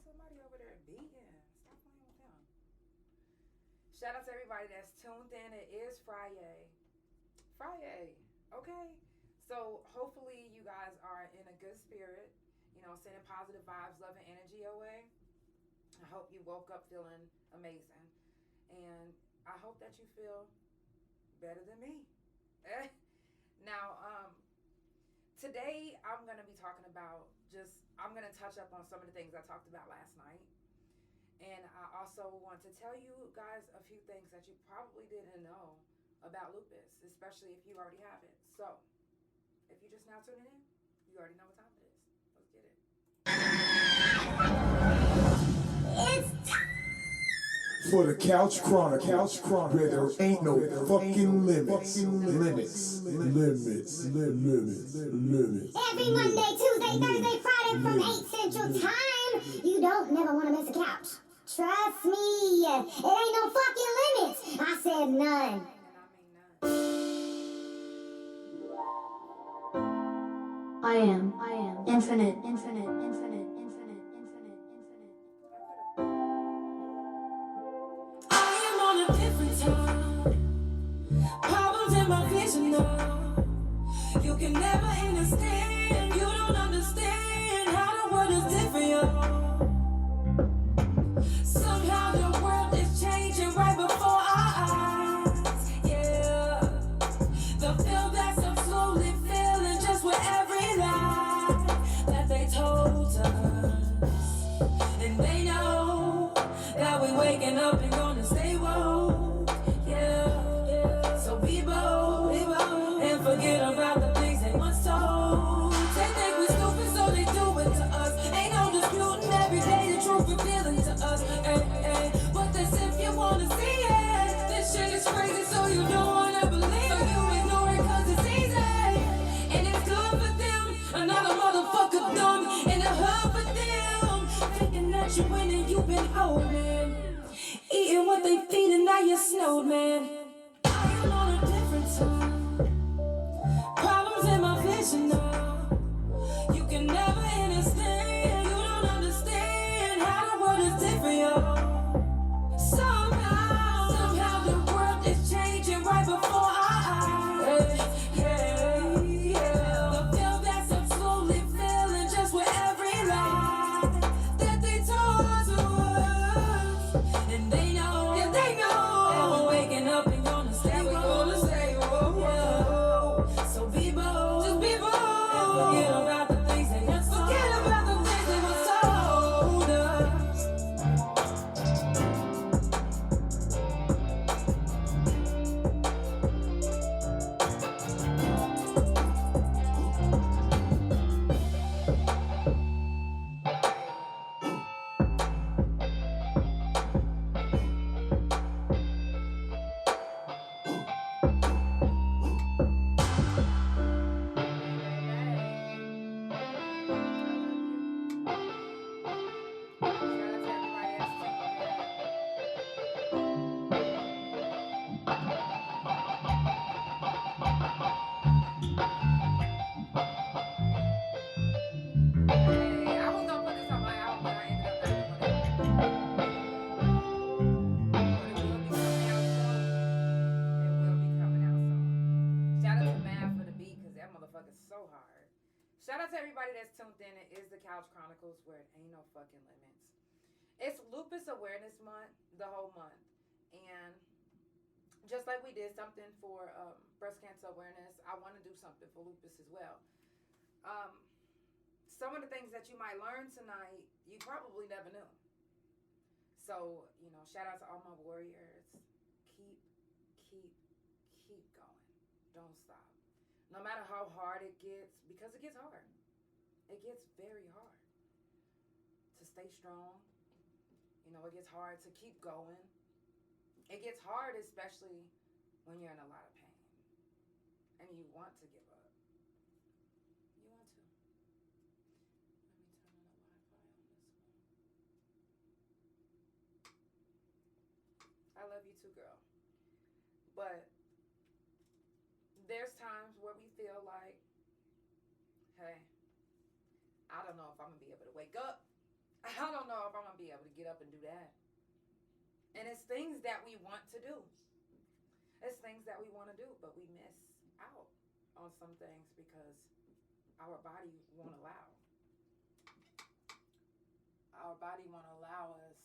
somebody over there beating. Stop playing with them. Shout out to everybody that's tuned in. It is Friday. Friday. Okay. So hopefully you guys are in a good spirit. Sending positive vibes, love, and energy your way. I hope you woke up feeling amazing. And I hope that you feel better than me. Now, today I'm going to be talking about I'm going to touch up on some of the things I talked about last night. And I also want to tell you guys a few things that you probably didn't know about lupus, especially if you already have it. So, if you're just now tuning in, you already know what time it is. Let's get it. It's for the Couch Chronicles, where there ain't no fucking limits. Every Monday, Tuesday, Thursday, Friday from 8 Central Time. You don't never want to miss a couch. Trust me, it ain't no fucking limits. I said none. I am infinite. Problems in my vision, no. You can never understand. You don't understand how the world is different, yo. Somehow the world is changing right before our eyes, yeah. The film that I'm slowly filling just with every lie that they told to us. And they know that we waking up and gonna stay woke, yeah. So be bold, and forget about the things they once told. They think we stupid, so they do it to us. Ain't no disputing every day the truth revealing to us. But this if you wanna see it. This shit is crazy, so you don't wanna believe it. You ignore it cause it's easy. And it's good for them. Another motherfucker dumb in the hood for them. Thinking that you winning, you've been holding. Eating what they feeding, now you're snowed, man. I am on a different time. Problems in my vision, no. You can never understand. You don't understand how the world is different, yo. Somehow the world is changing right before our eyes. The film that's I'm slowly filling just with every lie that they told to us. And they know, that we're waking up and gonna stay, whoa. So be bold, just be bold, and forget about the things they once told. Forget about the things they once told us. I was gonna put this on my album, but I ended up not doing it. But it will be coming out soon. Shout out to Mav for the beat, because that motherfucker's so hard. Shout out to everybody that's tuned in. It is the Couch Chronicles, where it ain't no fucking limits. It's Lupus Awareness Month, the whole month. And just like we did something for breast cancer awareness, I want to do something for lupus as well. Some of the things that you might learn tonight, you probably never knew. So, shout out to all my warriors. Keep going. Don't stop. No matter how hard it gets, because it gets hard. It gets very hard to stay strong. It gets hard to keep going. It gets hard, especially when you're in a lot of pain and you want to give up. You want to. Let me turn on the Wi-Fi on this one. I love you too, girl. But there's times where we feel like, hey, I don't know if I'm going to be able to wake up. I don't know if I'm going to be able to get up and do that. And it's things that we want to do. It's things that we want to do, but we miss out on some things because our body won't allow. Our body won't allow us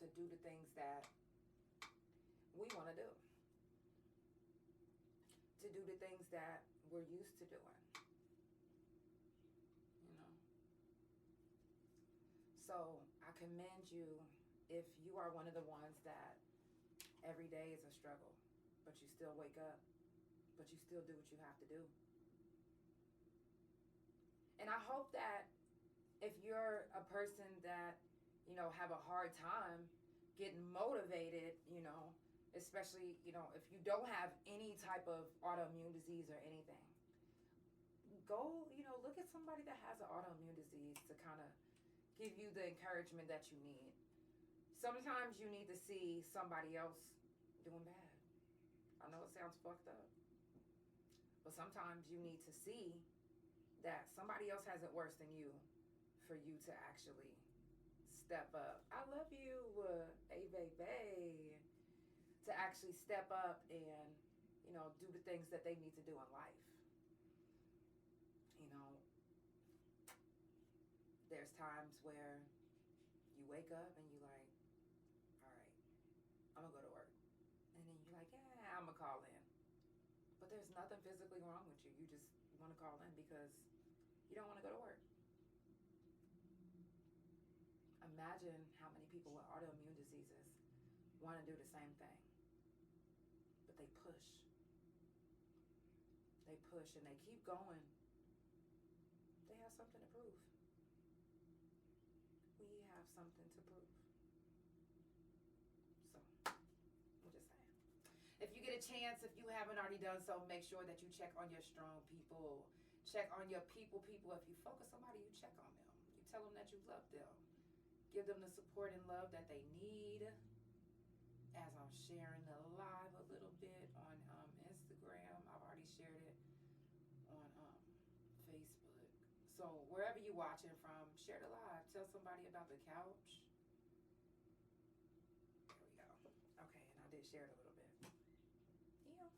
to do the things that we want to do. To do the things that we're used to doing. You know? So I commend you if you are one of the ones that every day is a struggle, but you still wake up, but you still do what you have to do. And I hope that if you're a person that, you know, have a hard time getting motivated, you know, especially, you know, if you don't have any type of autoimmune disease or anything, go, you know, look at somebody that has an autoimmune disease to kind of give you the encouragement that you need. Sometimes you need to see somebody else doing bad. I know it sounds fucked up, but sometimes you need to see that somebody else has it worse than you for you to actually step up. I love you, hey baby. To actually step up and, you know, do the things that they need to do in life. You know, there's times where you wake up and you like, all right, I'm gonna go to work. And then you're like, yeah, I'm gonna call in. But there's nothing physically wrong with you. You just want to call in because you don't want to go to work. Imagine how many people with autoimmune diseases want to do the same thing. But they push. They push and they keep going. They have something to prove. We have something to prove. So, I'm just saying. If you get a chance, if you haven't already done so, make sure that you check on your strong people. Check on your people. If you focus on somebody, you check on them. You tell them that you love them. Give them the support and love that they need. As I'm sharing the live a little bit on Instagram, I've already shared it on Facebook. So wherever you're watching from, share the live. Tell somebody about the couch. There we go. Okay, and I did share it a little bit. Yeah.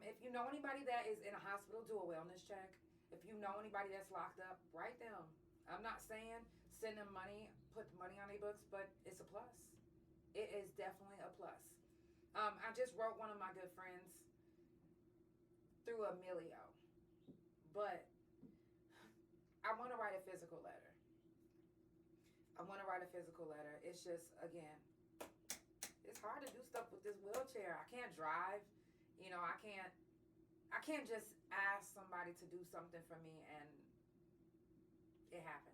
If you know anybody that is in a hospital, do a wellness check. If you know anybody that's locked up, write them. I'm not saying send them money, put money on their books, but it's a plus. It is definitely a plus. I just wrote one of my good friends through Emilio, but I want to write a physical letter. It's just, again, it's hard to do stuff with this wheelchair. I can't drive. You know, I can't just ask somebody to do something for me and it happens.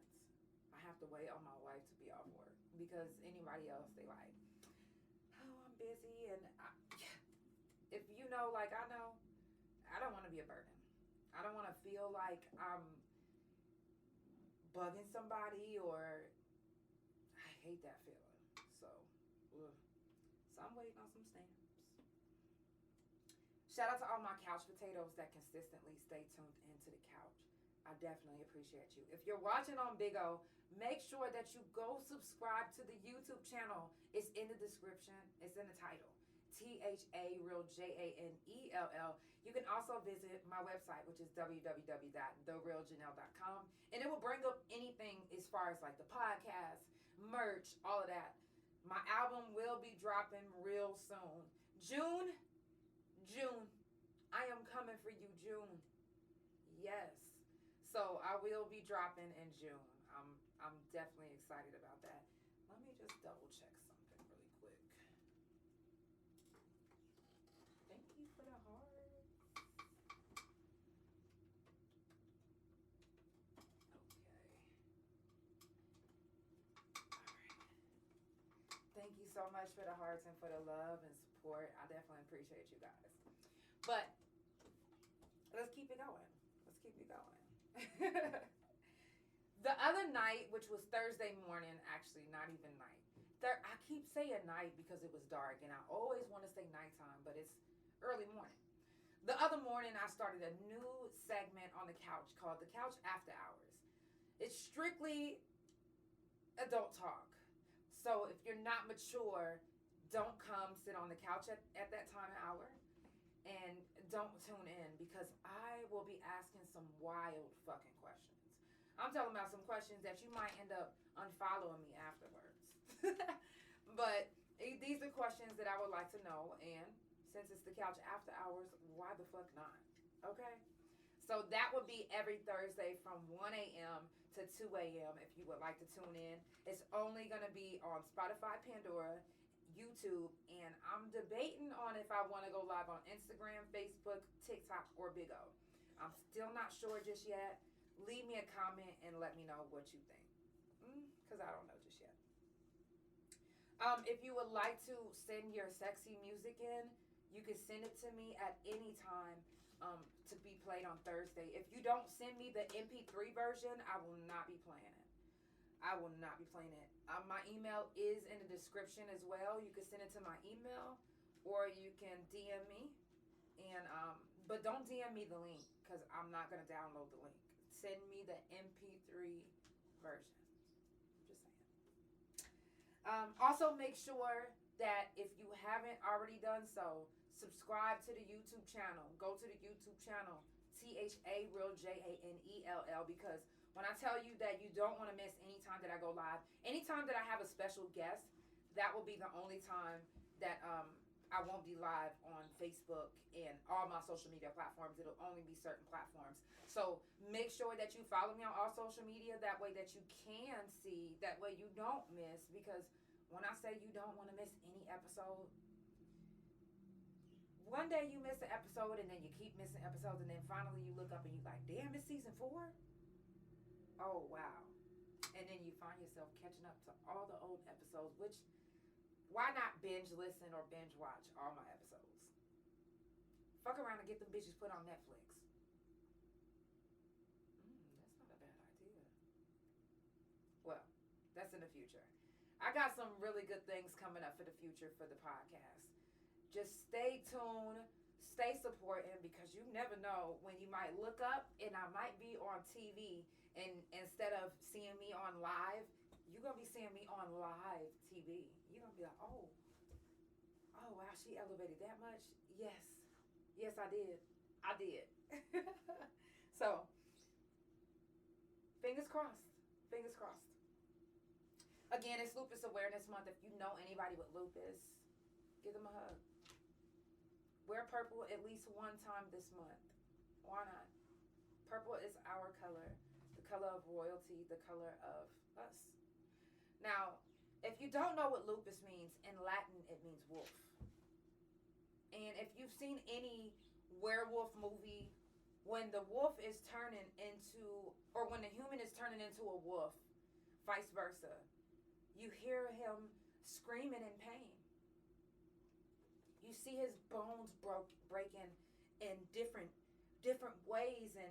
I have to wait on my wife to be off work because anybody else, they like, oh, I'm busy. And if you know, like I know, I don't want to be a burden. I don't want to feel like I'm bugging somebody or I hate that feeling. So I'm waiting on some stamps. Shout out to all my couch potatoes that consistently stay tuned into the couch. I definitely appreciate you. If you're watching on Big O, make sure that you go subscribe to the YouTube channel. It's in the description. It's in the title. THARealJANELL. You can also visit my website, which is www.therealjanelle.com. And it will bring up anything as far as like the podcast, merch, all of that. My album will be dropping real soon. June. I am coming for you, June. Yes. So I will be dropping in June. I'm definitely excited about that. Let me just double check something really quick. Thank you for the heart. Okay. All right. Thank you so much for the hearts and for the love and support. I definitely appreciate you guys. But let's keep it going. The other night, which was Thursday morning, actually not even night. I keep saying night because it was dark, and I always want to say nighttime, but it's early morning. The other morning, I started a new segment on the couch called The Couch After Hours. It's strictly adult talk. So if you're not mature, don't come sit on the couch at that time and hour. And don't tune in because I will be asking some wild fucking questions. I'm talking about some questions that you might end up unfollowing me afterwards. But these are questions that I would like to know. And since it's the couch after hours, why the fuck not? Okay? So that would be every Thursday from 1 a.m. to 2 a.m. if you would like to tune in. It's only going to be on Spotify Pandora, YouTube, and I'm debating on if I want to go live on Instagram, Facebook, TikTok, or Big O. I'm still not sure just yet. Leave me a comment and let me know what you think. Because I don't know just yet. If you would like to send your sexy music in, you can send it to me at any time to be played on Thursday. If you don't send me the MP3 version, I will not be playing it. I will not be playing it. My email is in the description as well. You can send it to my email or you can DM me. And but don't DM me the link because I'm not going to download the link. Send me the MP3 version. Just saying. Also, make sure that if you haven't already done so, subscribe to the YouTube channel. Go to the YouTube channel, THARealJANELL, because when I tell you that you don't want to miss any time that I go live, anytime that I have a special guest, that will be the only time that I won't be live on Facebook and all my social media platforms. It'll only be certain platforms. So make sure that you follow me on all social media. That way that you can see. That way you don't miss. Because when I say you don't want to miss any episode, one day you miss an episode and then you keep missing episodes and then finally you look up and you're like, damn, it's season 4? Oh, wow. And then you find yourself catching up to all the old episodes, which, why not binge listen or binge watch all my episodes? Fuck around and get them bitches put on Netflix. That's not a bad idea. Well, that's in the future. I got some really good things coming up for the future for the podcast. Just stay tuned, stay supporting, because you never know when you might look up and I might be on TV, and instead of seeing me on live, you're going to be seeing me on live TV. You're going to be like, oh, wow, she elevated that much? Yes, I did. So, fingers crossed. Again, it's Lupus Awareness Month. If you know anybody with lupus, give them a hug. Wear purple at least one time this month. Why not? Purple is our color, the color of royalty, the color of us. Now, if you don't know what lupus means, in Latin it means wolf. And if you've seen any werewolf movie, when the wolf is turning into, or when the human is turning into a wolf, vice versa, you hear him screaming in pain. You see his bones breaking in different ways, and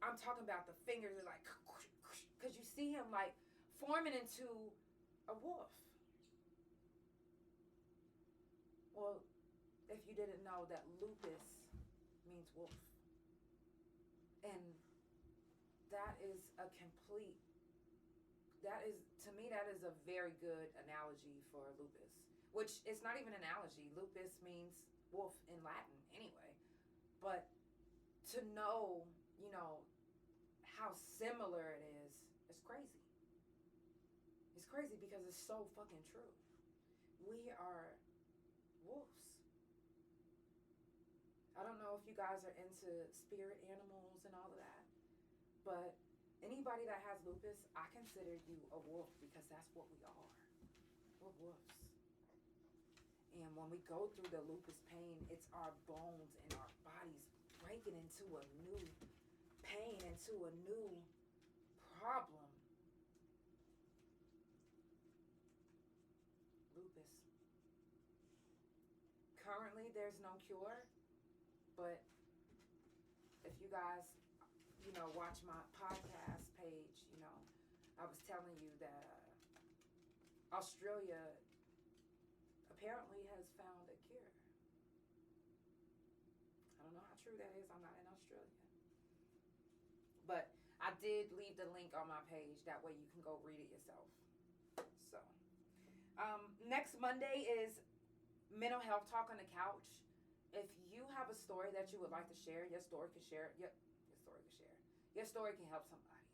I'm talking about the fingers are like, because you see him like forming into a wolf. Well, if you didn't know, that lupus means wolf, and that is to me that is a very good analogy for lupus. Which is not even an analogy. Lupus means wolf in Latin anyway. But to know, how similar it is, it's crazy. It's crazy because it's so fucking true. We are wolves. I don't know if you guys are into spirit animals and all of that. But anybody that has lupus, I consider you a wolf because that's what we are. We're wolves. And when we go through the lupus pain, it's our bones and our bodies breaking into a new pain, into a new problem. Lupus. Currently, there's no cure, but if you guys, watch my podcast page, I was telling you that Australia apparently has found a cure. I don't know how true that is. I'm not in Australia. But I I did leave the link on my page. That way you can go read it yourself. So, next Monday is Mental Health Talk on the Couch. If you have a story that you would like to share, your story can share. Your story can share. Your story can help somebody.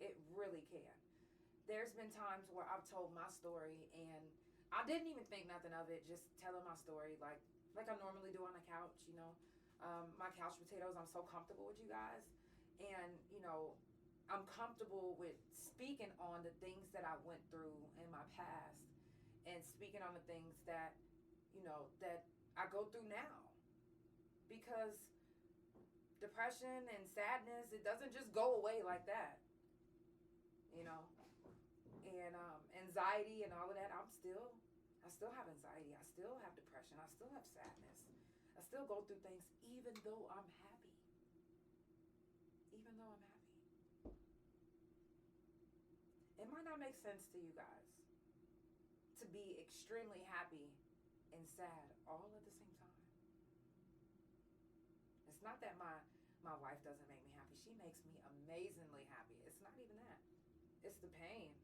It really can. There's been times where I've told my story and I didn't even think nothing of it, just telling my story like I normally do on the couch, you know. My couch potatoes, I'm so comfortable with you guys. And, you know, I'm comfortable with speaking on the things that I went through in my past and speaking on the things that, you know, that I go through now. Because depression and sadness, it doesn't just go away like that, you know. And anxiety and all of that, I still have anxiety. I still have depression. I still have sadness. I still go through things even though I'm happy. Even though I'm happy. It might not make sense to you guys to be extremely happy and sad all at the same time. It's not that my wife doesn't make me happy. She makes me amazingly happy. It's not even that. It's the pain.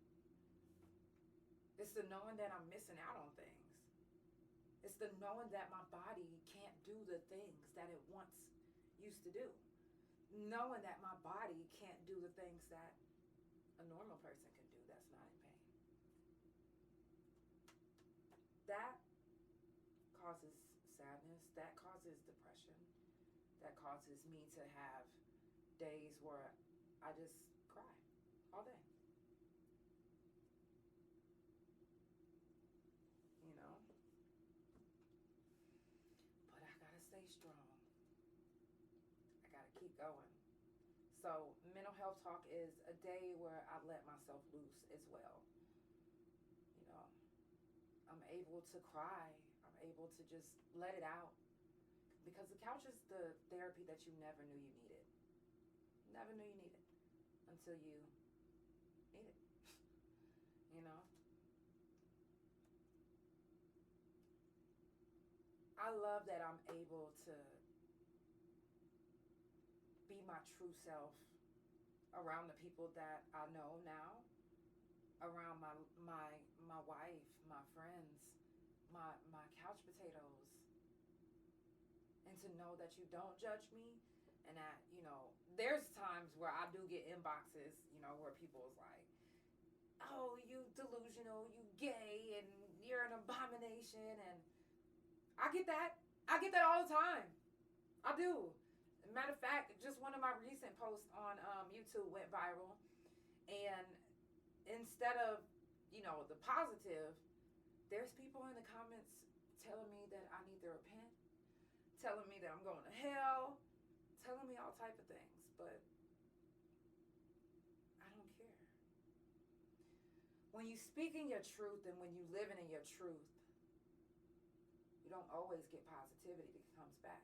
It's the knowing that I'm missing out on things. It's the knowing that my body can't do the things that it once used to do. Knowing that my body can't do the things that a normal person can do that's not in pain. That causes sadness. That causes depression. That causes me to have days where I just cry all day. You know? But I gotta stay strong. I gotta keep going. So, Mental Health Talk is a day where I let myself loose as well. You know, I'm able to cry. I'm able to just let it out. Because the couch is the therapy that you never knew you needed. Never knew you needed until you need it. You know? I love that I'm able to be my true self around the people that I know now, around my wife, my friends, my couch potatoes, and to know that you don't judge me, and that, you know, there's times where I do get inboxes, you know, where people's like, oh, you delusional, you gay, and you're an abomination, and I get that. I get that all the time. I do. Matter of fact, just one of my recent posts on YouTube went viral. And instead of, you know, the positive, there's people in the comments telling me that I need to repent, telling me that I'm going to hell, telling me all type of things. But I don't care. When you speak in your truth and when you living in your truth, you don't always get positivity that comes back.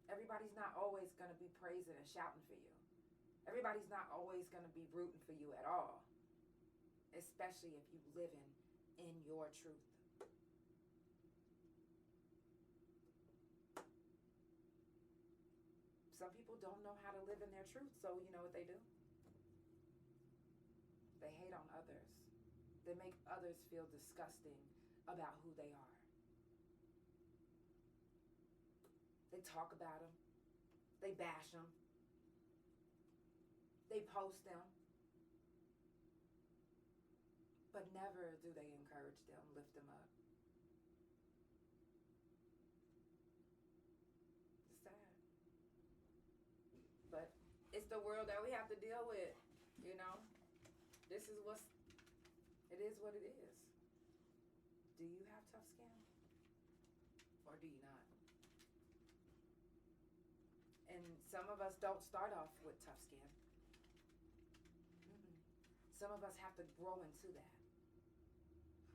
Everybody's not always going to be praising and shouting for you. Everybody's not always going to be rooting for you at all. Especially if you living in your truth. Some people don't know how to live in their truth, so you know what they do? They hate on others. They make others feel disgusting about who they are. They talk about them. They bash them. They post them. But never do they encourage them, lift them up. It's sad. But it's the world that we have to deal with, you know? It is what it is. Do you have tough skin? Or do you not? And some of us don't start off with tough skin. Some of us have to grow into that.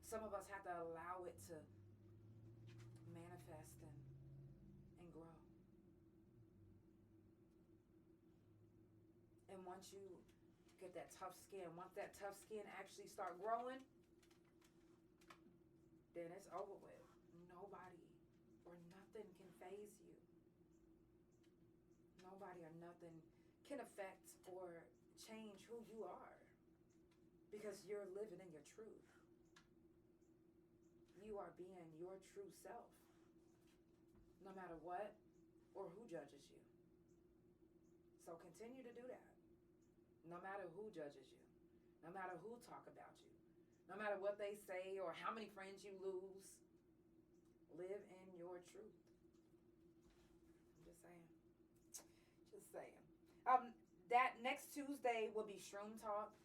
Some of us have to allow it to manifest and grow. And once you get that tough skin, once that tough skin actually start growing, then it's over with. Nobody or nothing can faze you. Nobody or nothing can affect or change who you are because you're living in your truth. You are being your true self, no matter what or who judges you. So continue to do that. No matter who judges you, no matter who talk about you, no matter what they say or how many friends you lose, live in your truth. I'm just saying. Just saying. That next Tuesday will be Shroom Talk.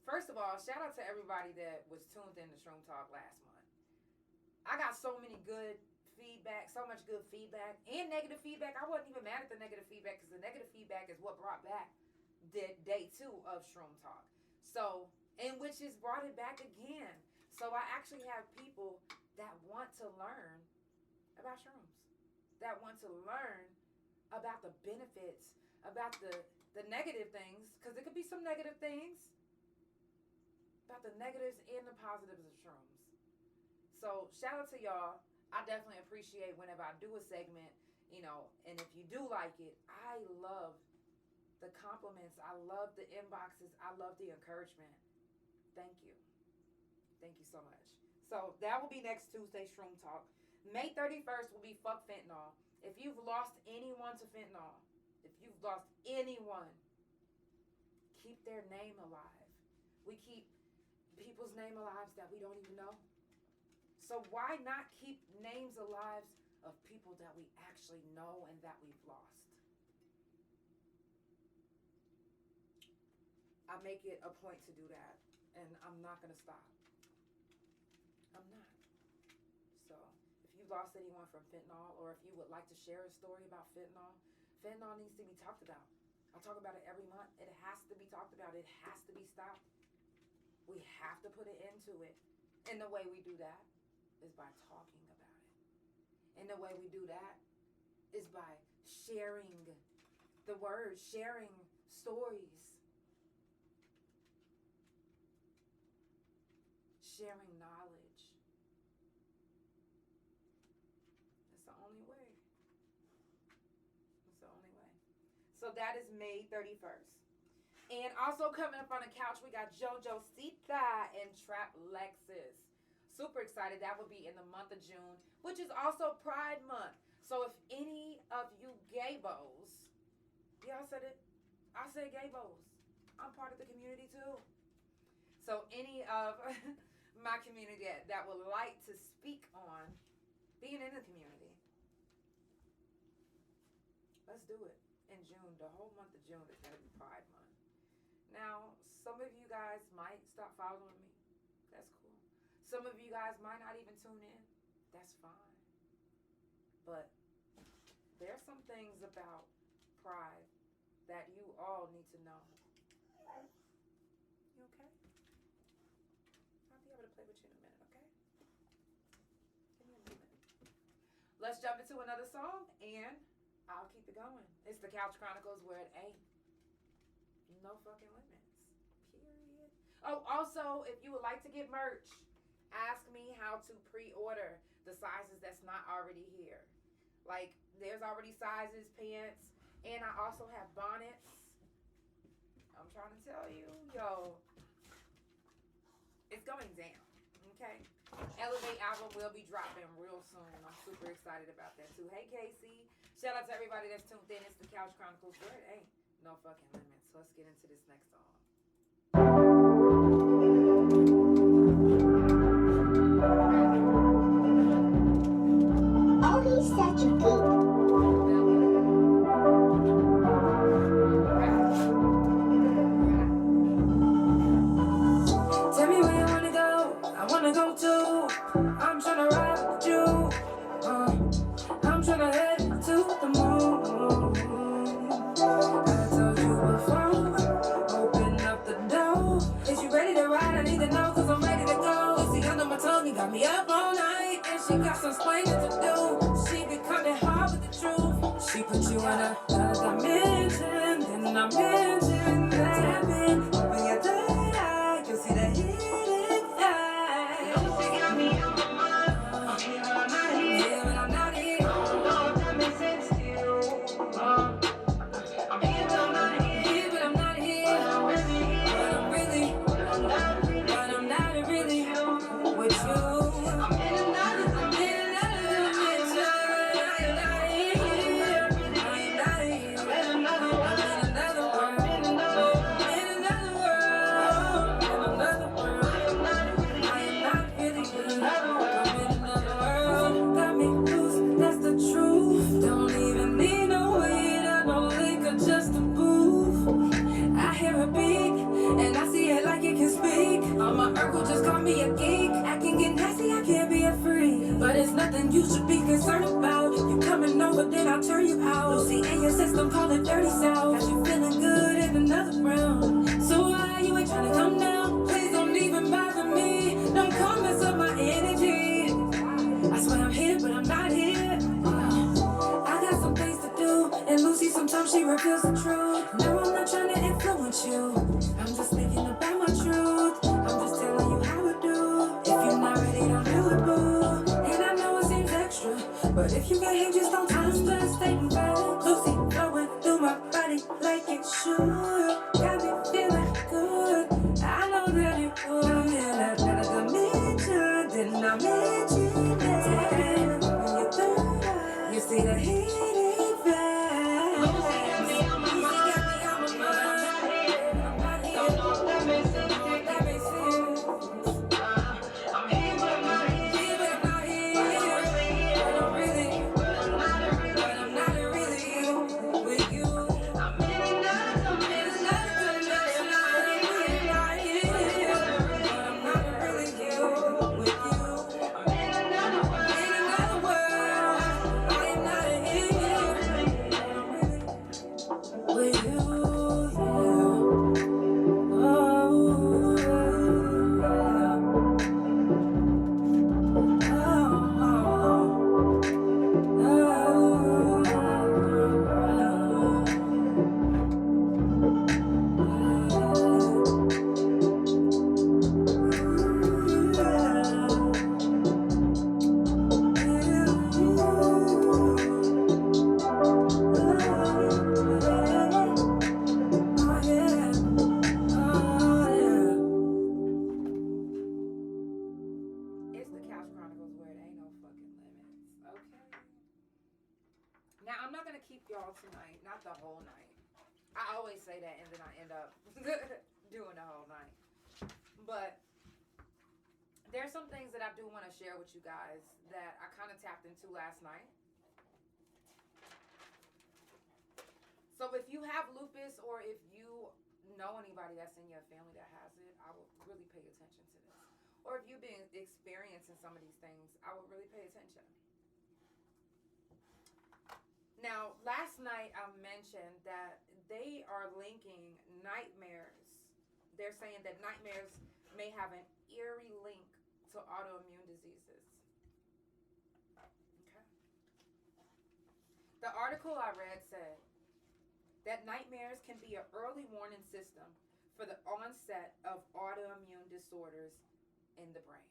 First of all, shout out to everybody that was tuned in to Shroom Talk last month. I got so many good feedback, so much good feedback and negative feedback. I wasn't even mad at the negative feedback because the negative feedback is what brought back the day 2 of Shroom Talk. So, and which has brought it back again. So I actually have people that want to learn about shrooms, that want to learn about the benefits, about the negative things, because there could be some negative things, about the negatives and the positives of shrooms. So shout out to y'all. I definitely appreciate whenever I do a segment, and if you do like it, I love the compliments. I love the inboxes. I love the encouragement. Thank you. Thank you so much. So that will be next Tuesday, Shroom Talk. May 31st will be Fuck Fentanyl. If you've lost anyone to fentanyl, if you've lost anyone, keep their name alive. We keep people's name alive that we don't even know. So why not keep names alive of people that we actually know and that we've lost? I make it a point to do that, and I'm not going to stop. I'm not. So if you lost anyone from fentanyl, or if you would like to share a story about fentanyl, fentanyl needs to be talked about. I talk about it every month. It has to be talked about. It has to be stopped. We have to put it into it. And the way we do that is by talking about it. And the way we do that is by sharing the words, sharing stories, sharing knowledge. That's the only way. That's the only way. So that is May 31st. And also coming up on the couch, we got JoJo Sita and Trap Alexis. Super excited. That will be in the month of June, which is also Pride Month. So if any of you gaybos, yeah, I said it. I said gaybos. I'm part of the community too. So any of my community that would like to speak on being in the community, let's do it in June. The whole month of June is going to be Pride Month. Now, some of you guys might stop following me. That's cool. Some of you guys might not even tune in. That's fine. But there's some things about Pride that you all need to know. You okay? I'll be able to play with you in a minute, okay? Give me a minute. Let's jump into another song, and I'll keep it going. It's the Couch Chronicles, where it ain't no fucking limits. Period. Oh, also, if you would like to get merch, ask me how to pre-order the sizes that's not already here. Like, there's already sizes, pants, and I also have bonnets. I'm trying to tell you, yo, it's going down, okay? Elevate album will be dropping real soon. I'm super excited about that too. Hey, Casey. Shout out to everybody that's tuned in. It's the Couch Chronicles, where it ain't no fucking limits. Let's get into this next song. Oh, he's such a geek. Tell me where you wanna go. I wanna go too. I'm tryna ride with you. I'm tryna head to the moon. I told you before. Open up the door. Is you ready to ride? I need to know, cause I'm ready to go. See, under my tongue, you got me up all night. And she got some explaining to do. She be coming hard with the truth. She put you in another dimension. Then I mentioned that open your third eye. You'll see the hidden eye. She got me on my mind. I'm here when I'm not here. Here when I'm not here. I don't know if that makes sense to you. but then I'll turn you out. Lucy in your system, call it dirty south. Got you feeling good in another round. So why you ain't trying to come down? Please don't even bother me. Don't come mess up my energy. I swear I'm here, but I'm not here. I got some things to do, and Lucy sometimes she reveals the truth. No, I'm not trying to influence you. I'm just thinking about my truth. I'm just telling you how it do. If you're not ready, don't do it, boo. And I know it seems extra, but if you get hate, just don't tell us to stating facts. Lucy flowing through my body like it should. Got me feeling good. I know that it would. I'm in another dimension. Didn't I mention that? When you're third, you see the heat ain't fast. Lucy got me on my mind. I'm not here. Don't know if that makes sense. I'm here, but I'm not here. But I'm not here. But I'm not really with you. I'm in another dimension. I'm not here. But I'm not really you with you. I'm in another world. I am not here. But I'm really with you. It's the Couch Chronicles where it ain't no fucking limits. Okay. Now I'm not gonna keep y'all tonight, not the whole night. I always say that and then I end up doing the whole night. But there's some things that I do want to share with you guys that I kind of tapped into last night. So if you have lupus or if you know anybody that's in your family that has it, I would really pay attention to this. Or if you've been experiencing some of these things, I would really pay attention. Now, last night I mentioned that they are linking nightmares. They're saying that nightmares may have an eerie link to autoimmune diseases. Okay. The article I read said that nightmares can be an early warning system for the onset of autoimmune disorders in the brain.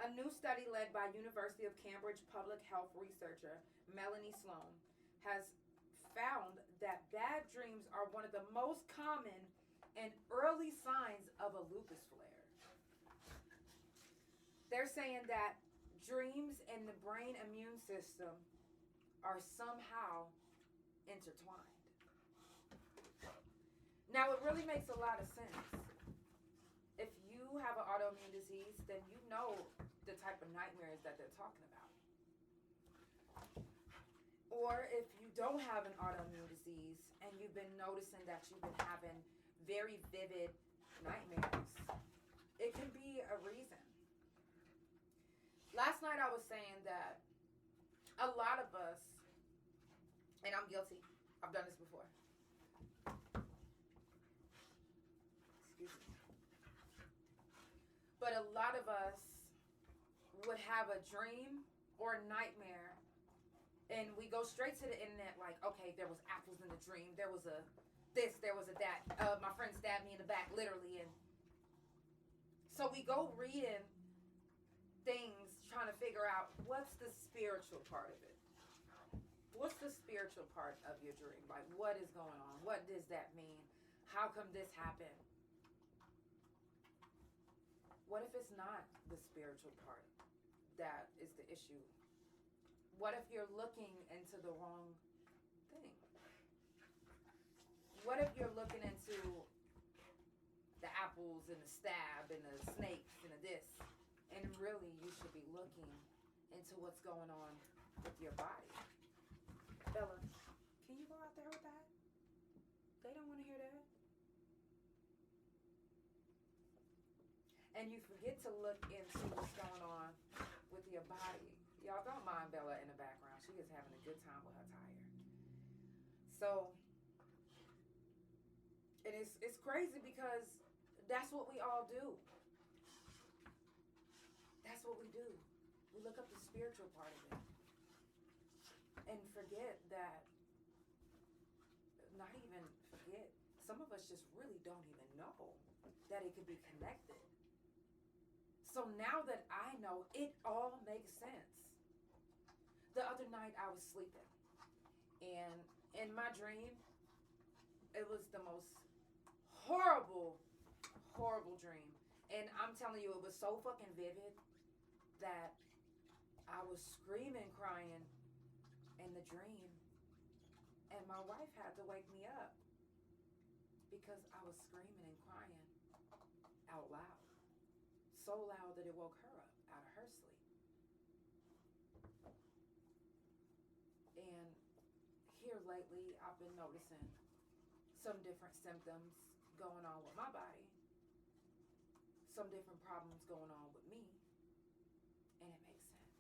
A new study led by University of Cambridge public health researcher Melanie Sloan has found that bad dreams are one of the most common and early signs of a lupus flare. They're saying that dreams and the brain immune system are somehow intertwined. Now, it really makes a lot of sense. If you have an autoimmune disease, then you know the type of nightmares that they're talking about. Or if you don't have an autoimmune disease and you've been noticing that you've been having very vivid nightmares, it can be a reason. Last night I was saying that a lot of us, and I'm guilty, I've done this before. Excuse me. But a lot of us would have a dream or a nightmare, and we go straight to the internet like, okay, there was apples in the dream, there was a this, there was a that, my friend stabbed me in the back, literally, and so we go reading things, trying to figure out what's the spiritual part of it. What's the spiritual part of your dream? Like, what is going on? What does that mean? How come this happened? What if it's not the spiritual part that is the issue? What if you're looking into the wrong thing? What if you're looking into the apples and the stab and the snakes and the this, and really you should be looking into what's going on with your body? Bella, can you go out there with that? They don't want to hear that. And you forget to look into what's going on with your body. Bella in the background. She is having a good time with her tire. So, and it's crazy because that's what we all do. That's what we do. We look up the spiritual part of it and forget that, not even forget, some of us just really don't even know that it could be connected. So now that I know, it all makes sense. The other night I was sleeping, and in my dream, it was the most horrible dream. And I'm telling you, it was so fucking vivid that I was screaming, crying in the dream, and my wife had to wake me up because I was screaming and crying out loud. So loud that it woke her up out of her sleep. And here lately, I've been noticing some different symptoms going on with my body, some different problems going on with me, and it makes sense.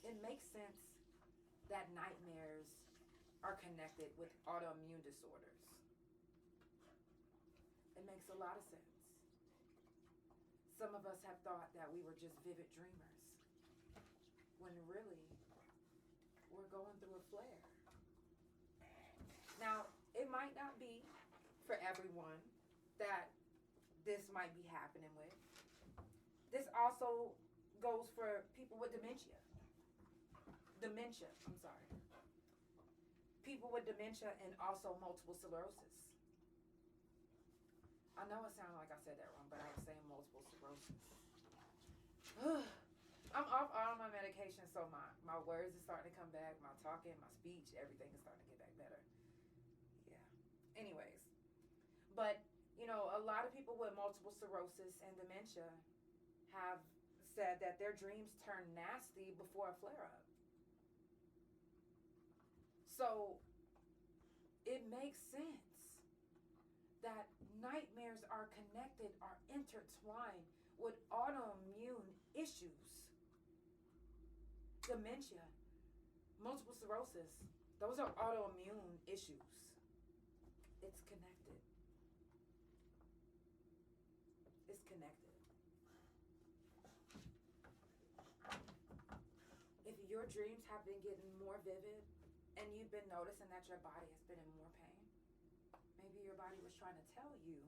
It makes sense that nightmares are connected with autoimmune disorders. It makes a lot of sense. Some of us have thought that we were just vivid dreamers, when really we're going through a flare. Now, it might not be for everyone that this might be happening with. This also goes for people with dementia. People with dementia and also multiple sclerosis. I know it sounded like I said that wrong, but I was saying multiple sclerosis. I'm off all my medication, so my words are starting to come back. My talking, my speech, everything is starting to get back better. Yeah. Anyways. But, you know, a lot of people with multiple sclerosis and dementia have said that their dreams turn nasty before a flare-up. So, it makes sense that nightmares are connected, are intertwined with autoimmune issues. Dementia, multiple sclerosis, those are autoimmune issues. It's connected. It's connected. If your dreams have been getting more vivid and you've been noticing that your body has been in more pain, maybe your body was trying to tell you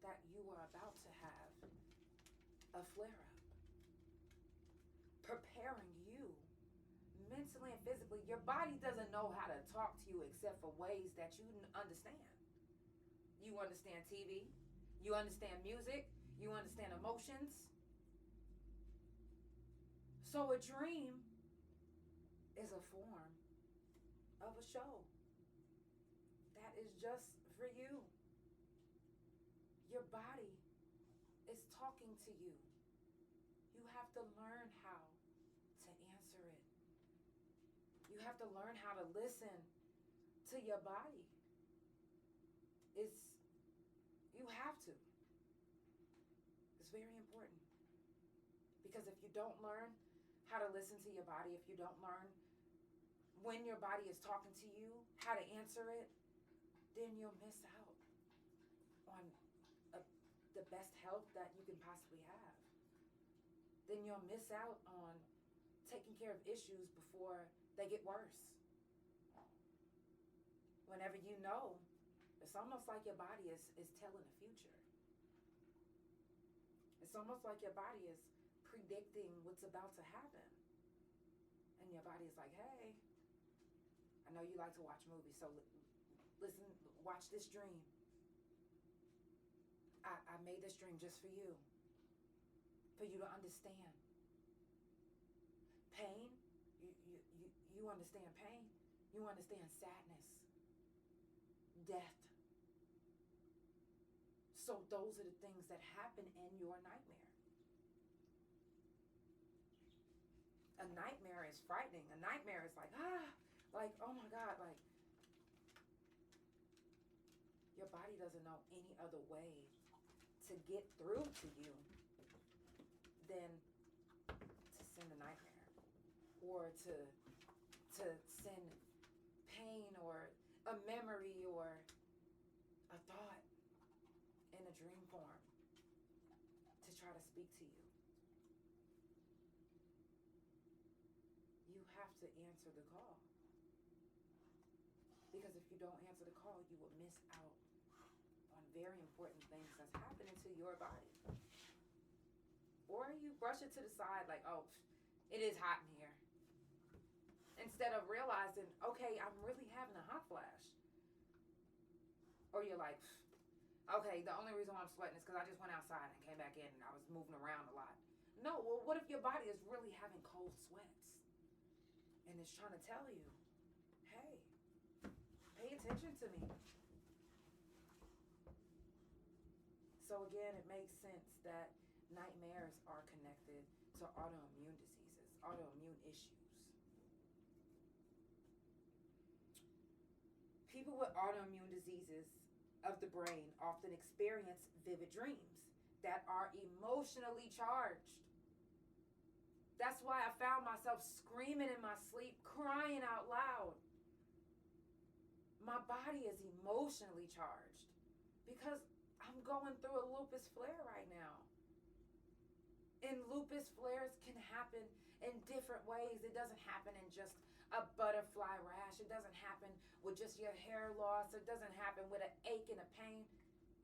that you were about to have a flare-up. Preparing you mentally and physically. Your body doesn't know how to talk to you except for ways that you understand. You understand TV. You understand music. You understand emotions. So a dream is a form of a show that is just for you. Your body is talking to you. You have to learn how to answer it. You have to learn how to listen to your body. You have to. It's very important. Because if you don't learn how to listen to your body, if you don't learn when your body is talking to you, how to answer it, then you'll miss out on the best health that you can possibly have. Then you'll miss out on taking care of issues before they get worse. Whenever you know, it's almost like your body is telling the future. It's almost like your body is predicting what's about to happen. And your body is like, hey, I know you like to watch movies, so listen, watch this dream. I made this dream just for you to understand. Pain, you understand pain. You understand sadness, death. So those are the things that happen in your nightmare. A nightmare is frightening. A nightmare is like, oh my God, like your body doesn't know any other way to get through to you than to send a nightmare. or to send pain or a memory or a thought in a dream form to try to speak to you. You have to answer the call. Because if you don't answer the call, you will miss out on very important things that's happening to your body. Or you brush it to the side like, oh, it is hot in here. Instead of realizing, okay, I'm really having a hot flash. Or you're like, okay, the only reason why I'm sweating is because I just went outside and came back in and I was moving around a lot. No, well, what if your body is really having cold sweats? And it's trying to tell you, hey, pay attention to me. So again, it makes sense that nightmares are connected to autoimmune diseases, autoimmune issues. People with autoimmune diseases of the brain often experience vivid dreams that are emotionally charged. That's why I found myself screaming in my sleep, crying out loud. My body is emotionally charged because I'm going through a lupus flare right now. And lupus flares can happen in different ways. It doesn't happen in just a butterfly rash. It doesn't happen with just your hair loss. It doesn't happen with an ache and a pain.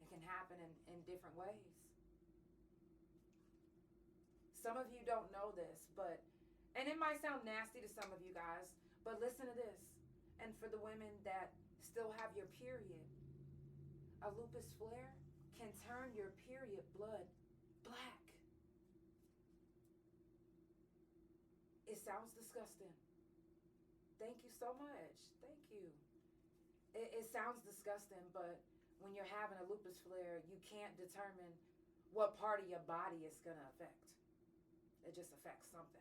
It can happen in different ways. Some of you don't know this, and it might sound nasty to some of you guys, but listen to this. And for the women that still have your period, a lupus flare can turn your period blood black. It sounds disgusting. Thank you so much. Thank you. It sounds disgusting, but when you're having a lupus flare, you can't determine what part of your body it's going to affect. It just affects something.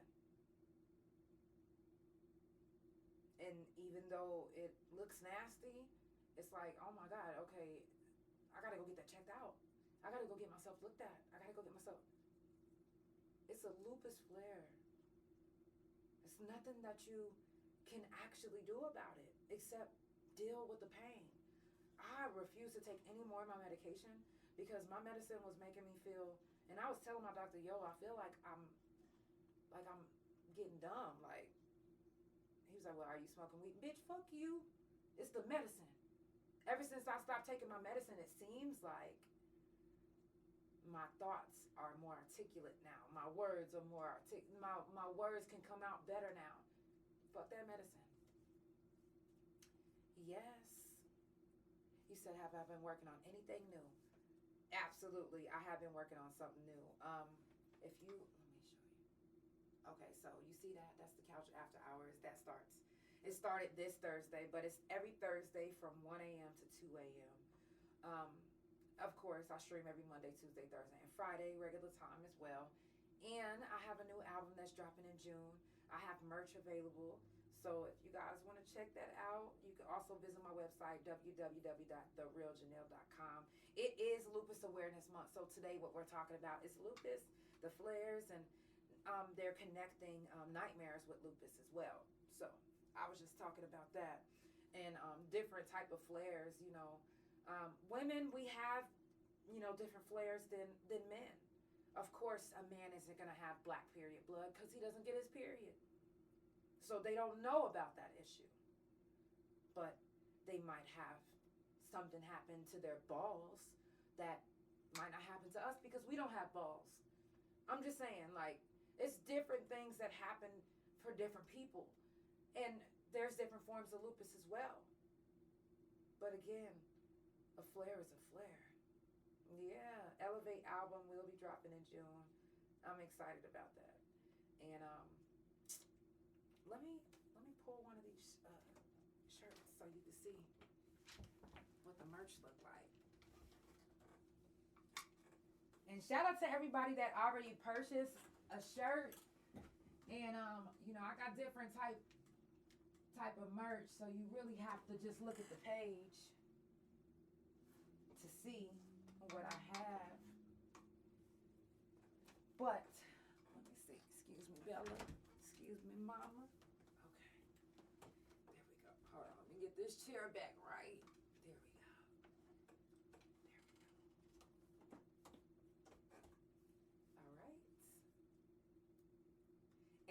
And even though it looks nasty, it's like, oh my God, okay, I got to go get that checked out. I got to go get myself looked at. I got to go get myself. It's a lupus flare. It's nothing that you can actually do about it except deal with the pain. I refuse to take any more of my medication because my medicine was making me feel, and I was telling my doctor, yo, I feel like I'm getting dumb. Like, he was like, well, are you smoking weed? Bitch, fuck you. It's the medicine. Ever since I stopped taking my medicine, it seems like my thoughts are more articulate now. My words are more articulate. My words can come out better now. Fuck that medicine. Yes. You said, have I been working on anything new? Absolutely. I have been working on something new. Let me show you. Okay, so you see that? That's the Couch After Hours. It started this Thursday, but it's every Thursday from 1 a.m. to 2 a.m. Of course, I stream every Monday, Tuesday, Thursday, and Friday, regular time as well. And I have a new album that's dropping in June. I have merch available. So if you guys want to check that out, you can also visit my website, www.therealjanelle.com. It is Lupus Awareness Month. So today what we're talking about is lupus, the flares, and they're connecting nightmares with lupus as well. So I was just talking about that. And different type of flares, women, we have, different flares than men. Of course, a man isn't going to have black period blood because he doesn't get his period. So they don't know about that issue. But they might have something happen to their balls that might not happen to us because we don't have balls. I'm just saying, it's different things that happen for different people. And there's different forms of lupus as well. But again, a flare is a flare. Yeah, Elevate album will be dropping in June. I'm excited about that. And let me pull one of these shirts so you can see what the merch look like. And shout out to everybody that already purchased a shirt. And I got different type of merch, so you really have to just look at the page to see what I have. But let me see. Excuse me, Bella. Excuse me, mama. Okay. There we go. Hold on. Let me get this chair back right. There we go. All right.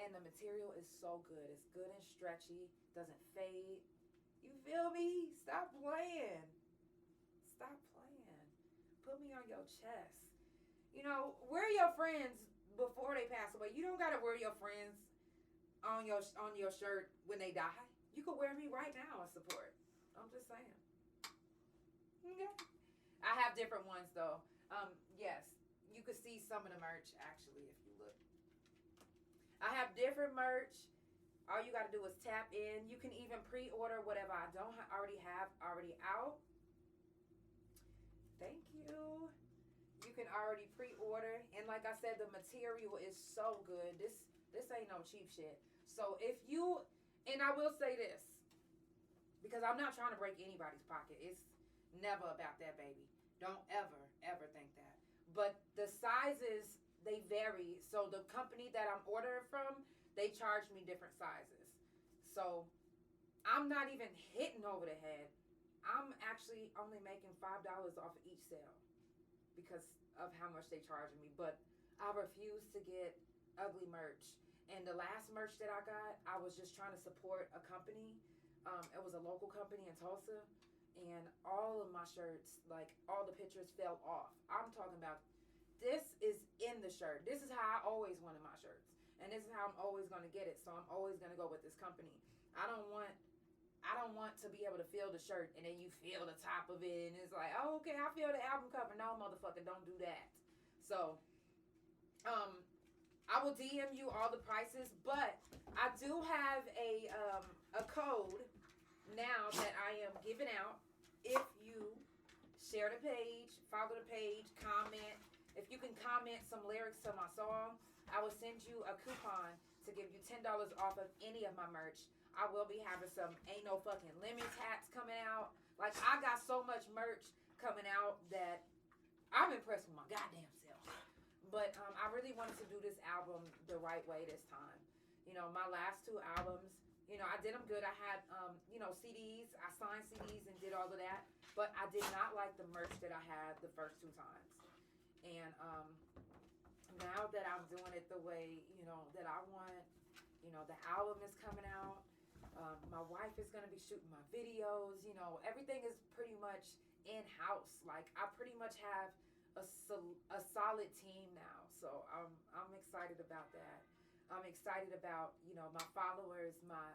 And the material is so good. It's good and stretchy. Doesn't fade. You feel me? Stop playing. Stop playing. Put me on your chest. You know, wear your friends before they pass away. You don't gotta wear your friends on your shirt when they die. You could wear me right now and support. I'm just saying. Okay. I have different ones though. Yes, you could see some of the merch actually if you look. I have different merch. All you got to do is tap in. You can even pre-order whatever I don't already have already out. Thank you. You can already pre-order. And like I said, the material is so good. This ain't no cheap shit. So if you, and I will say this, because I'm not trying to break anybody's pocket. It's never about that, baby. Don't ever think that. But the sizes, they vary. So the company that I'm ordering from, they charge me different sizes. So I'm not even hitting over the head. I'm actually only making $5 off of each sale because of how much they charging me. But I refuse to get ugly merch. And the last merch that I got, I was just trying to support a company. It was a local company in Tulsa. And all of my shirts, like all the pictures fell off. I'm talking about this is in the shirt. This is how I always wanted my shirts. And this is how I'm always going to get it. So I'm always going to go with this company. I don't want to be able to feel the shirt and then you feel the top of it and it's like, oh, okay, I feel the album cover. No, motherfucker, don't do that. So, I will DM you all the prices, but I do have a code now that I am giving out. If you share the page, follow the page, comment. If you can comment some lyrics to my song, I will send you a coupon to give you $10 off of any of my merch. I will be having some Ain't No Fucking Limits hats coming out. Like, I got so much merch coming out that I'm impressed with my goddamn self. But I really wanted to do this album the right way this time. You know, my last two albums, you know, I did them good. I had, you know, CDs. I signed CDs and did all of that. But I did not like the merch that I had the first two times. And now that I'm doing it the way, you know, that I want, you know, the album is coming out. My wife is going to be shooting my videos. You know, everything is pretty much in-house. Like, I pretty much have a solid team now. So I'm excited about that. I'm excited about, you know, my followers, my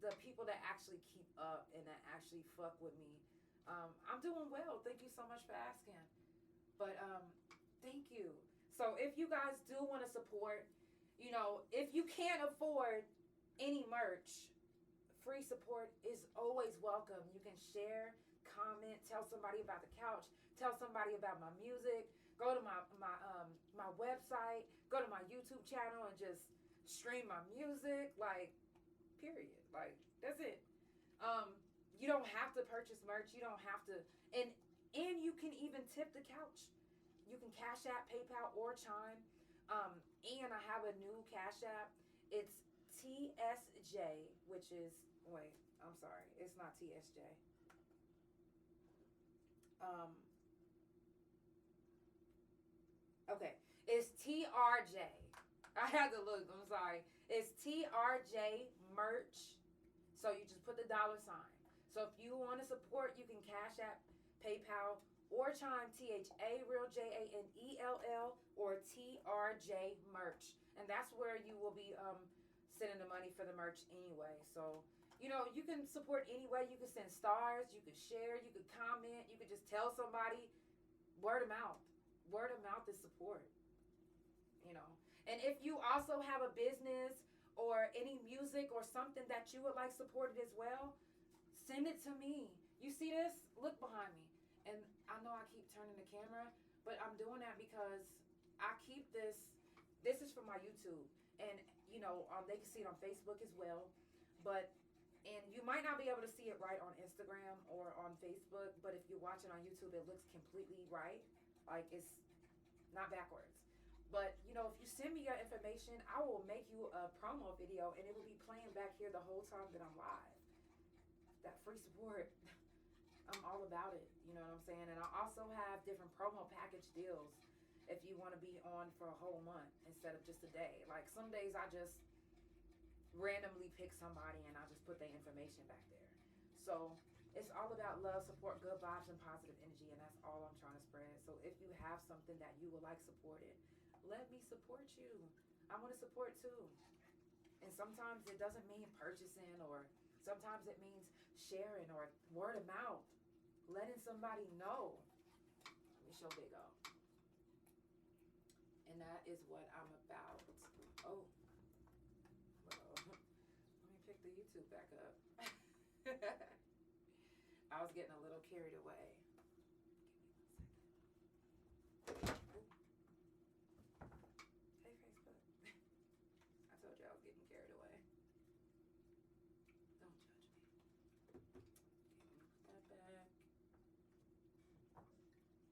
the people that actually keep up and that actually fuck with me. I'm doing well. Thank you so much for asking. But thank you. So if you guys do want to support, you know, if you can't afford any merch, free support is always welcome. You can share, comment, tell somebody about the couch, tell somebody about my music, go to my website, go to my YouTube channel and just stream my music, like, period. Like, that's it. You don't have to purchase merch. You don't have to, and you can even tip the couch. You can Cash App, PayPal, or Chime. And I have a new Cash App. It's TSJ, which is, wait, I'm sorry. It's not TSJ. Okay. It's TRJ. I had to look. I'm sorry. It's TRJ merch. So you just put the $sign. So if you want to support, you can Cash App, PayPal, or Chime, THA, real JANELL, or TRJ merch. And that's where you will be sending the money for the merch anyway. So, you know, you can support anyway. You can send stars, you can share, you can comment, you can just tell somebody. Word of mouth. Word of mouth is support. You know. And if you also have a business or any music or something that you would like supported as well, send it to me. You see this? Look behind me. And I know I keep turning the camera, but I'm doing that because I keep this. This is for my YouTube. And, you know, they can see it on Facebook as well. And you might not be able to see it right on Instagram or on Facebook, but if you're watching on YouTube, it looks completely right. Like, it's not backwards. But, you know, if you send me your information, I will make you a promo video, and it will be playing back here the whole time that I'm live. That free support, I'm all about it. You know what I'm saying? And I also have different promo package deals if you want to be on for a whole month instead of just a day. Like, some days I just randomly pick somebody and I just put their information back there. So it's all about love, support, good vibes, and positive energy, and that's all I'm trying to spread. So if you have something that you would like supported, let me support you. I want to support too. And sometimes it doesn't mean purchasing, or sometimes it means sharing or word of mouth, letting somebody know. Let me show Big O. And that is what I'm about. Oh, well, let me pick the YouTube back up. I was getting a little carried away. Hey, Facebook. I told you I was getting carried away. Don't judge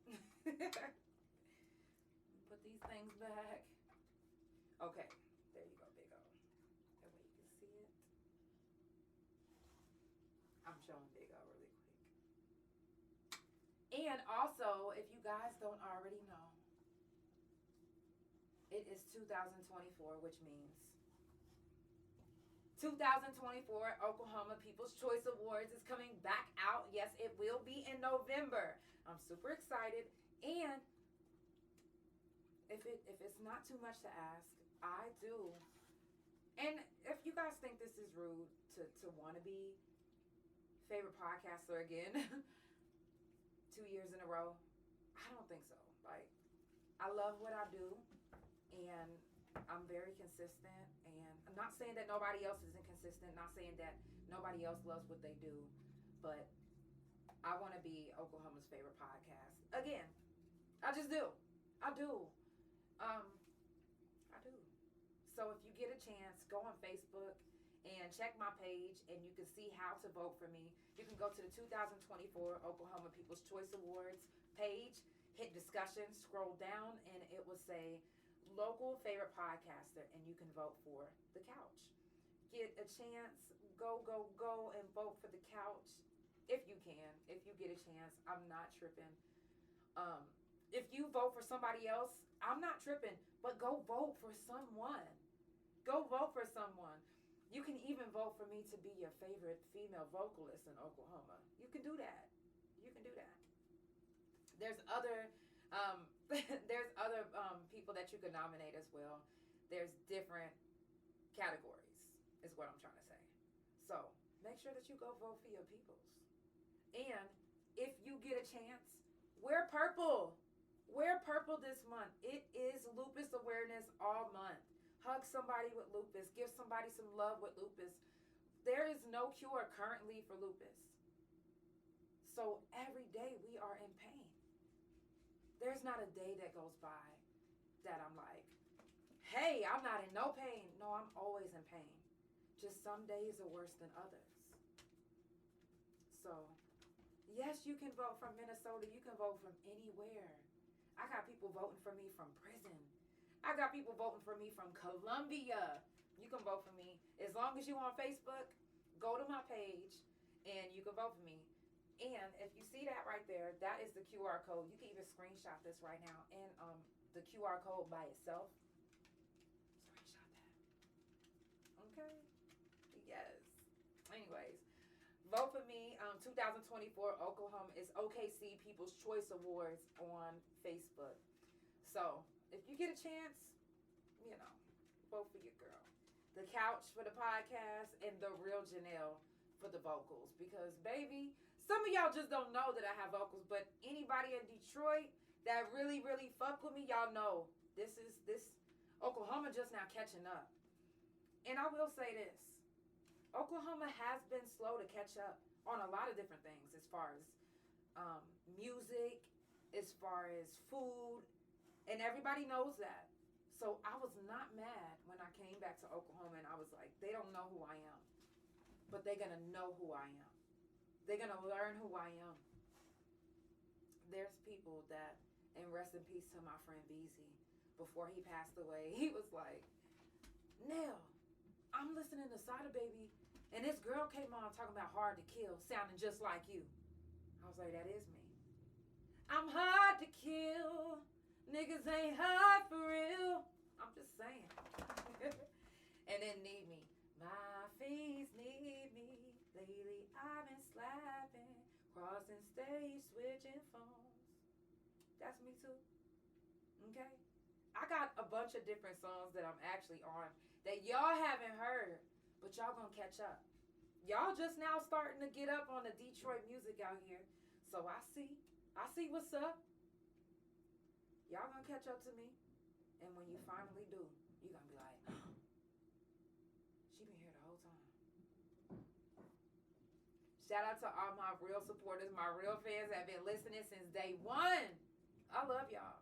me. Put that back. Put these things back. Okay, there you go, Big O. That way you can see it. I'm showing Big O really quick. And also, if you guys don't already know, it is 2024, which means 2024 Oklahoma People's Choice Awards is coming back out. Yes, it will be in November. I'm super excited. And if it's not too much to ask, I do. And if you guys think this is rude to want to be favorite podcaster again 2 years in a row, I don't think so. Like, I love what I do, and I'm very consistent. And I'm not saying that nobody else isn't consistent, not saying that nobody else loves what they do, but I want to be Oklahoma's favorite podcast again. I just do. I do. I do. So if you get a chance, go on Facebook and check my page, and you can see how to vote for me. You can go to the 2024 Oklahoma People's Choice Awards page, hit discussion, scroll down, and it will say local favorite podcaster, and you can vote for the Couch. Get a chance, go and vote for the Couch if you can, if you get a chance. I'm not tripping. If you vote for somebody else, I'm not tripping, but go vote for someone. Go vote for someone. You can even vote for me to be your favorite female vocalist in Oklahoma. You can do that. You can do that. There's other people that you can nominate as well. There's different categories, is what I'm trying to say. So make sure that you go vote for your peoples. And if you get a chance, wear purple. Wear purple this month. It is Lupus Awareness all month. Hug somebody with lupus. Give somebody some love with lupus. There is no cure currently for lupus. So every day we are in pain. There's not a day that goes by that I'm like, hey, I'm not in no pain. No, I'm always in pain. Just some days are worse than others. So, yes, you can vote from Minnesota. You can vote from anywhere. I got people voting for me from prison. I got people voting for me from Colombia. You can vote for me. As long as you on Facebook, go to my page and you can vote for me. And if you see that right there, that is the QR code. You can even screenshot this right now. And the QR code by itself, screenshot that. Okay? Yes. Anyways, vote for me. 2024 Oklahoma is OKC People's Choice Awards on Facebook. So if you get a chance, you know, vote for your girl. The Couch for the podcast, and the real Janelle for the vocals. Because, baby, some of y'all just don't know that I have vocals, but anybody in Detroit that really, really fuck with me, y'all know this Oklahoma just now catching up. And I will say this. Oklahoma has been slow to catch up on a lot of different things, as far as music, as far as food, and everybody knows that. So I was not mad when I came back to Oklahoma, and I was like, they don't know who I am, but they're going to know who I am. They're going to learn who I am. There's people that, and rest in peace to my friend Beezy, before he passed away. He was like, Nell, I'm listening to Sada Baby, and this girl came on talking about hard to kill, sounding just like you. I was like, that is me. I'm hard to kill. Niggas ain't hard for real. I'm just saying. And then Need Me. My face need me. Lately I've been slapping, crossing stage, switching phones. That's me too. Okay? I got a bunch of different songs that I'm actually on that y'all haven't heard, but y'all gonna catch up. Y'all just now starting to get up on the Detroit music out here. So I see what's up. Y'all gonna catch up to me. And when you finally do, you're gonna be like, she been here the whole time. Shout out to all my real supporters, my real fans that have been listening since day one. I love y'all.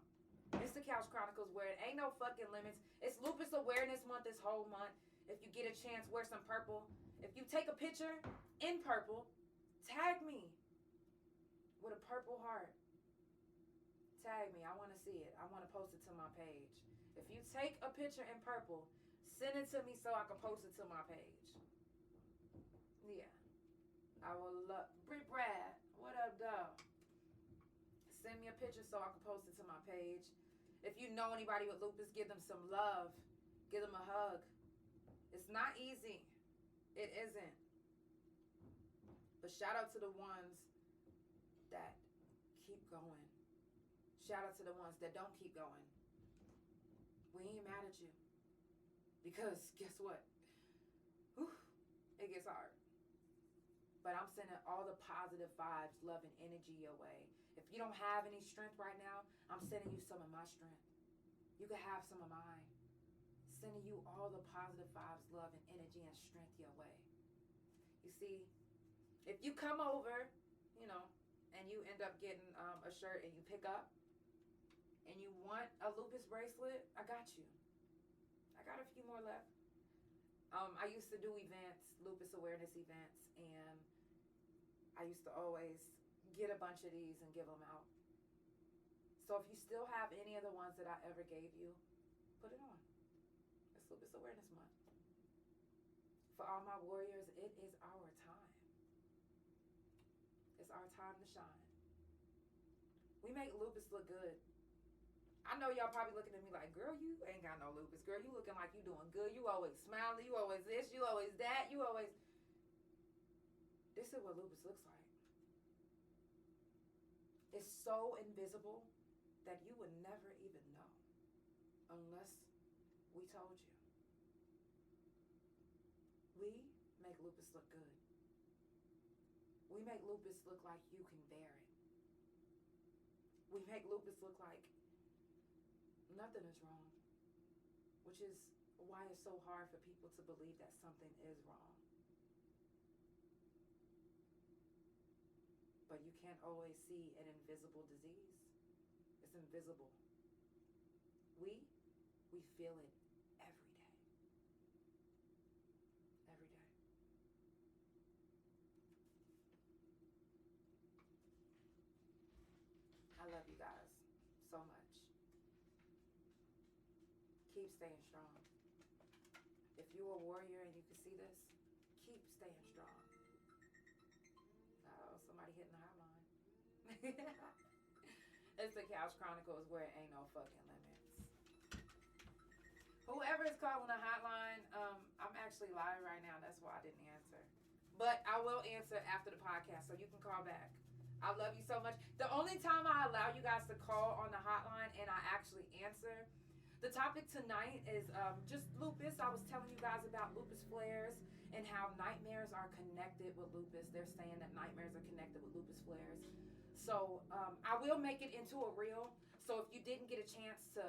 It's the Couch Chronicles where it ain't no fucking limits. It's Lupus Awareness Month this whole month. If you get a chance, wear some purple. If you take a picture in purple, tag me with a purple heart. Tag me. I want to see it. I want to post it to my page. If you take a picture in purple, send it to me so I can post it to my page. Yeah. I will love. Britt Brad, what up, dog? Send me a picture so I can post it to my page. If you know anybody with lupus, give them some love. Give them a hug. It's not easy. It isn't. But shout out to the ones that keep going. Shout out to the ones that don't keep going. We ain't mad at you. Because guess what? Whew, it gets hard. But I'm sending all the positive vibes, love, and energy your way. If you don't have any strength right now, I'm sending you some of my strength. You can have some of mine. Sending you all the positive vibes, love, and energy and strength your way. You see, if you come over, and you end up getting a shirt and you pick up and you want a lupus bracelet, I got you. I got a few more left. I used to do events, lupus awareness events, and I used to always get a bunch of these and give them out. So if you still have any of the ones that I ever gave you, put it on. It's Lupus Awareness Month. For all my warriors, it is our time. It's our time to shine. We make lupus look good. I know y'all probably looking at me like, girl, you ain't got no lupus. Girl, you looking like you doing good. You always smiling. You always this. You always that. You always... This is what lupus looks like. It's so invisible that you would never even know unless we told you. We make lupus look good. We make lupus look like you can bear it. We make lupus look like nothing is wrong, which is why it's so hard for people to believe that something is wrong. But you can't always see an invisible disease. It's invisible. We feel it every day. Every day. I love you guys so much. Keep staying strong. If you're a warrior and you can see this, keep staying strong. Oh, somebody hitting the hotline. It's the Couch Chronicles where it ain't no fucking limits. Whoever is calling the hotline, I'm actually live right now. That's why I didn't answer. But I will answer after the podcast, so you can call back. I love you so much. The only time I allow you guys to call on the hotline and I actually answer, the topic tonight is just lupus. I was telling you guys about lupus flares and how nightmares are connected with lupus. They're saying that nightmares are connected with lupus flares. So I will make it into a reel. So if you didn't get a chance to,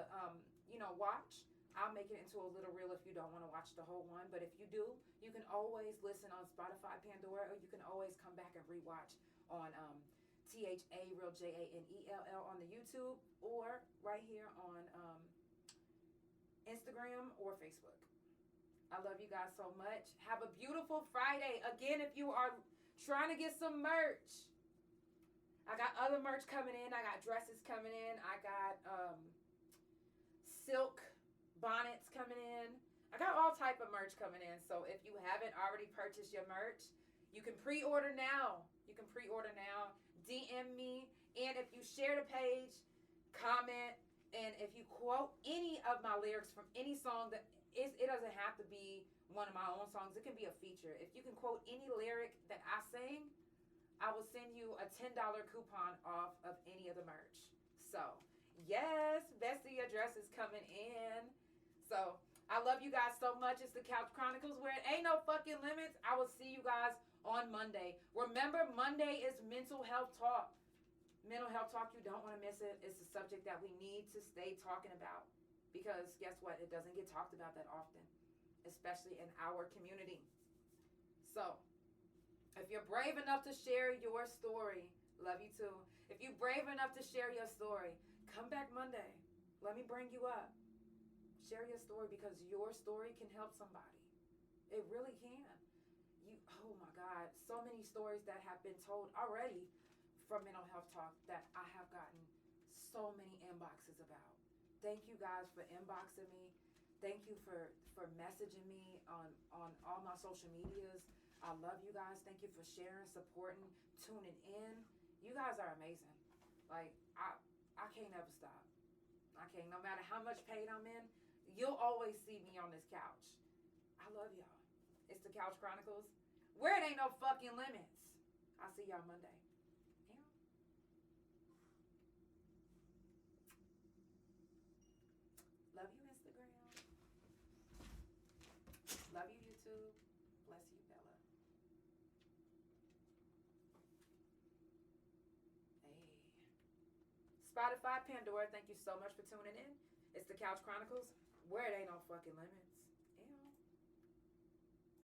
watch, I'll make it into a little reel if you don't want to watch the whole one. But if you do, you can always listen on Spotify Pandora, or you can always come back and rewatch on THA Real JANELL on the YouTube, or right here on Instagram or Facebook. I love you guys so much. Have a beautiful Friday. Again, if you are trying to get some merch, I got other merch coming in. I got dresses coming in. I got silk bonnets coming in. I got all type of merch coming in. So if you haven't already purchased your merch, you can pre-order now. DM me. And if you share the page, comment, and if you quote any of my lyrics from any song that it doesn't have to be one of my own songs. It can be a feature. If you can quote any lyric that I sing, I will send you a $10 coupon off of any of the merch. So, yes, bestie address is coming in. So, I love you guys so much. It's the Couch Chronicles where it ain't no fucking limits. I will see you guys on Monday. Remember, Monday is mental health talk. Mental health talk, you don't want to miss it. It's a subject that we need to stay talking about. Because guess what? It doesn't get talked about that often, especially in our community. So, if you're brave enough to share your story, love you too. If you're brave enough to share your story, come back Monday. Let me bring you up. Share your story because your story can help somebody. It really can. Oh my God, so many stories that have been told already from Mental Health Talk that I have gotten so many inboxes about. Thank you guys for inboxing me. Thank you for messaging me on all my social medias. I love you guys. Thank you for sharing, supporting, tuning in. You guys are amazing. Like, I can't ever stop. I can't. No matter how much pain I'm in, you'll always see me on this couch. I love y'all. It's the Couch Chronicles, where it ain't no fucking limits. I'll see y'all Monday. Love you, Instagram. Love you, YouTube. Bless you, Bella. Hey. Spotify Pandora, thank you so much for tuning in. It's the Couch Chronicles, where it ain't no fucking limits.